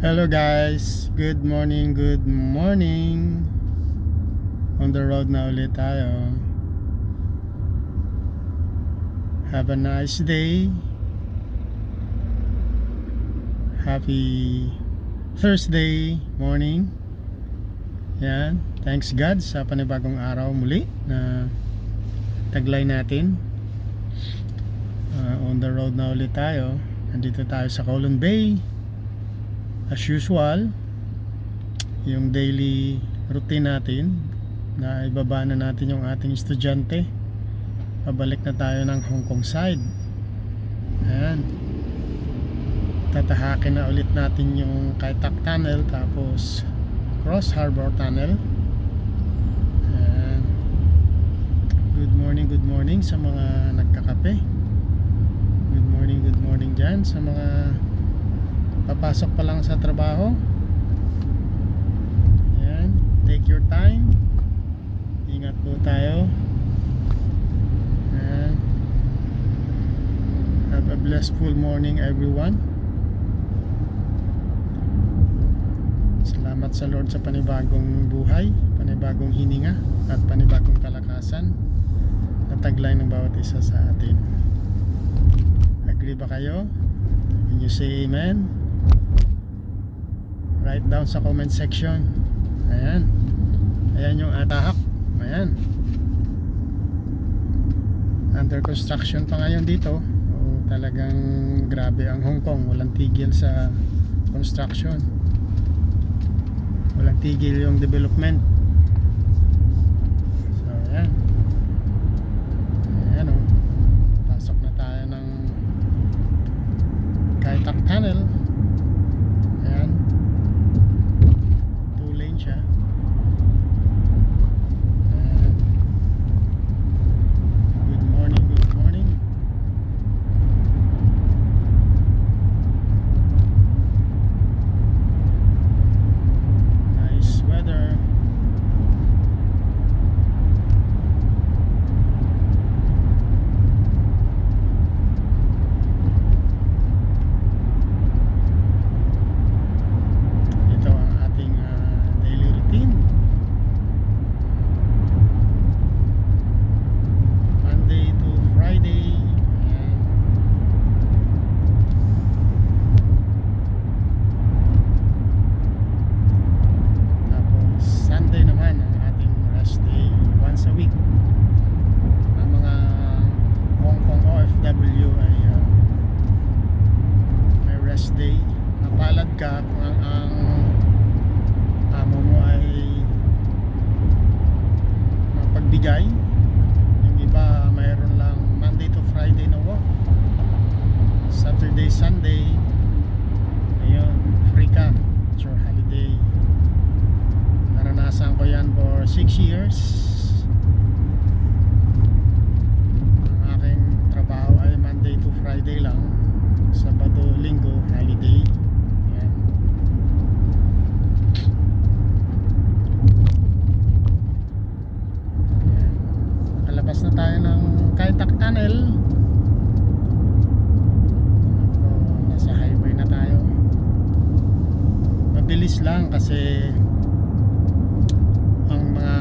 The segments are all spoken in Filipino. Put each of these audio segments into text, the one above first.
Hello guys, good morning, good morning. On the road na ulit tayo. Have a nice day. Happy Thursday morning. Yan, thanks God sa panibagong araw muli na taglay natin. On the road na ulit tayo. Nandito tayo sa Kowloon Bay. As usual, yung daily routine natin na ibaba na natin yung ating estudyante. Pabalik na tayo ng Hong Kong side. Ayan, tatahakin na ulit natin yung Kai Tak Tunnel, tapos Cross Harbor Tunnel. Ayan. Good morning sa mga nagkakape. Good morning dyan sa mga papasok pa lang sa trabaho. Ayan, take your time. Ingat po tayo. Ayan. Have a blissful morning everyone. Salamat sa Lord sa panibagong buhay, panibagong hininga, at panibagong kalakasan na taglay ng bawat isa sa atin. Agree ba kayo? Can you say amen? Write down sa comment section. Ayan. Ayan yung atahak. Ayan. Under construction pa ngayon dito. O, talagang grabe ang Hong Kong. Walang tigil sa construction. Walang tigil yung development. So ayan. Ayan o. Pasok na tayo ng Kai Tak Tunnel. Ayan. 2 lane siya. Ayan. Good morning, good morning. Nice weather. Ito ang ating daily routine. Monday to Friday. Ayan. Tapos Sunday naman ang ating rest day, once a week. Ang mga Hong Kong OFW ay may rest day. Napalad ka kung ang amo mo ay mapagbigay. Yung iba mayroon lang Monday to Friday na work. Saturday, Sunday, ayun, free ka. It's your holiday. Naranasan ko yan for 6 years. Ang aking trabaho ay Monday to Friday lang. Sabado, Linggo, holiday. Ayan. Ayan. Nakalabas na tayo ng Kai Tak Tunnel. So, nasa highway na tayo. Mabilis lang kasi ang mga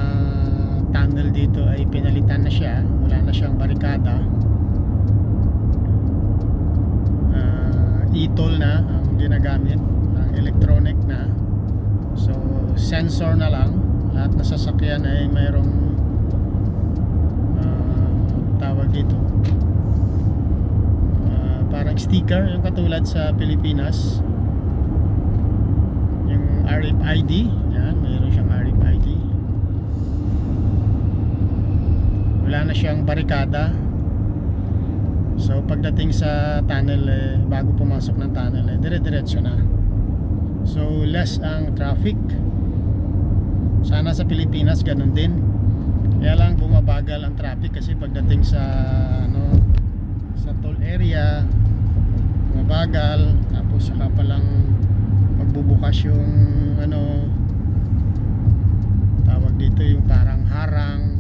tunnel dito ay pinalitan na siya. Wala na siyang barikada. E-toll na ang ginagamit, ang electronic na. So sensor na lang. Lahat na sasakyan ay mayroong tawag dito, parang sticker, yung katulad sa Pilipinas, yung RFID. Yan, mayroon siyang RFID. Wala na siyang barikada. So pagdating sa tunnel, bago pumasok ng tunnel, dire-diretso na. So less ang traffic. Sana sa Pilipinas ganun din. Kaya lang bumabagal ang traffic kasi pagdating sa sa toll area, bumabagal. Tapos saka pa lang magbubukas yung tawag dito, yung parang harang.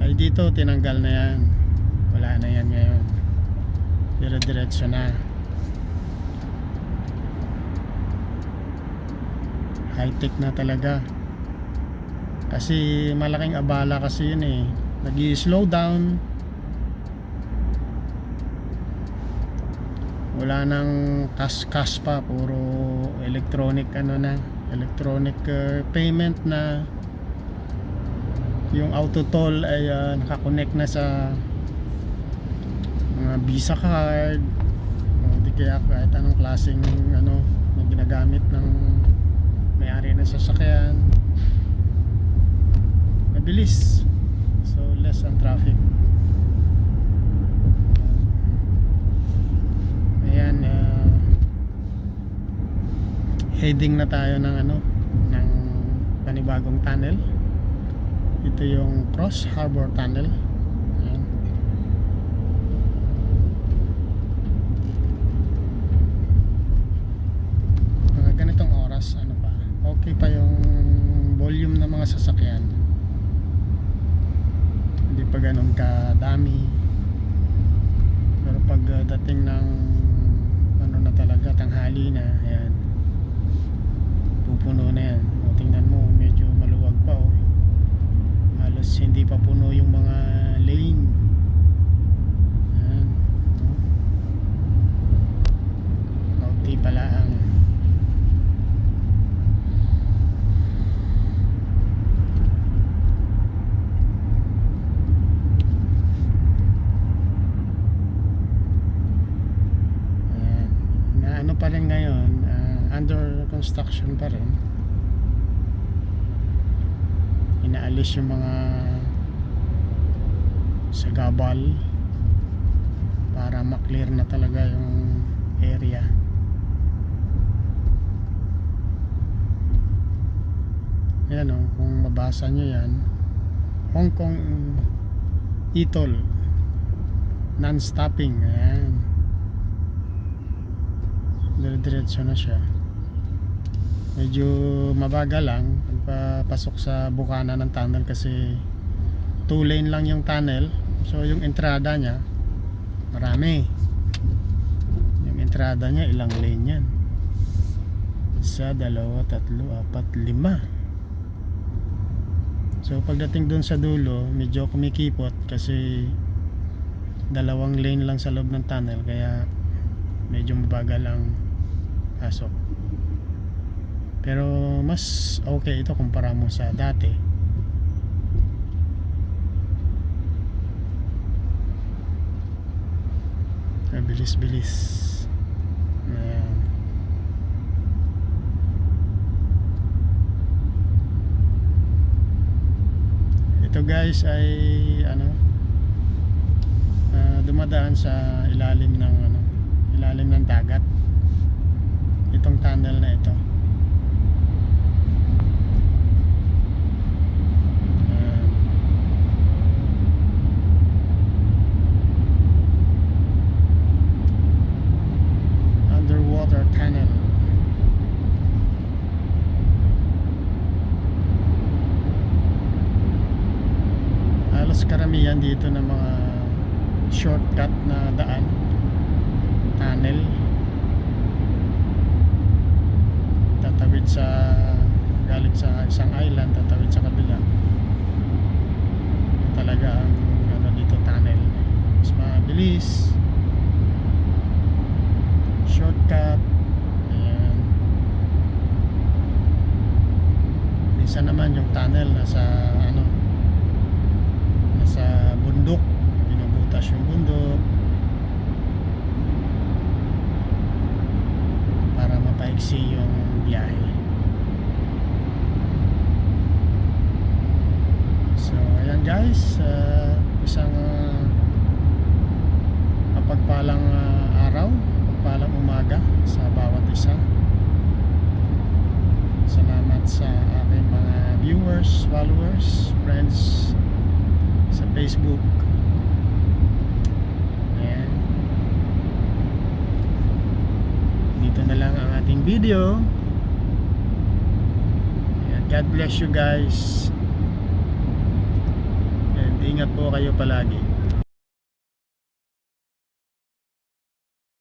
Ay dito tinanggal na yan. Wala na yan ngayon. Dire-diretso na. high tech na talaga. Kasi malaking abala kasi yun eh. Nag-i-slow down. Wala nang cash pa, puro electronic electronic payment na. Yung auto toll ay nakakonect na sa mga Visa card o di kaya kahit anong klaseng na ginagamit ng may-ari ng sasakyan. Mabilis, so less ang traffic. Ayan, heading na tayo ng ng panibagong tunnel. Ito yung Cross Harbor Tunnel. Ayan. Mga ganitong oras okay pa yung volume ng mga sasakyan, hindi pa ganun kadami. Pero pag dating ng na talaga, tanghali na, ayan, pupuno na yan. O, tingnan mo, medyo maluwag pa halos hindi pa puno yung mga lane. Ayan, kaunti pala ang pa rin ngayon, under construction pa rin. Inaalis yung mga sagabal para maklear na talaga yung area. Yan kung mabasa nyo yan, Hong Kong e-toll non-stopping. Ayan, dire-diretso na siya. Medyo mabagal lang pagpasok sa bukana ng tunnel kasi 2 lane lang yung tunnel. So yung entrada niya marami. Yung entrada niya ilang lane yan? 1, 2, 3, 4, 5. So pagdating dun sa dulo medyo kumikipot kasi 2 lane lang sa loob ng tunnel, kaya medyo mabagal ang pasok. Pero mas okay ito kumpara mo sa dati. Bilis-bilis. Ayan. Ito guys ay dumadaan sa ilalim ng dagat. Itong tunnel na ito. Underwater tunnel. Halos karamihan dito ng mga shortcut na daan, tunnel, tatawid galing sa isang island, tatawid sa kabila. Talaga ang dito tunnel, mas mabilis, shortcut. Ayan. Minsan naman yung tunnel nasa bundok, binubutas yung bundok para mapaiksi yung biyahe. So ayan guys, isang mapagpalang araw, mapagpalang umaga sa bawat isa. Salamat sa aking mga viewers, followers, friends sa Facebook. Ayan. Dito na lang ang ating video. Ayan. God bless you guys. And ingat po kayo palagi.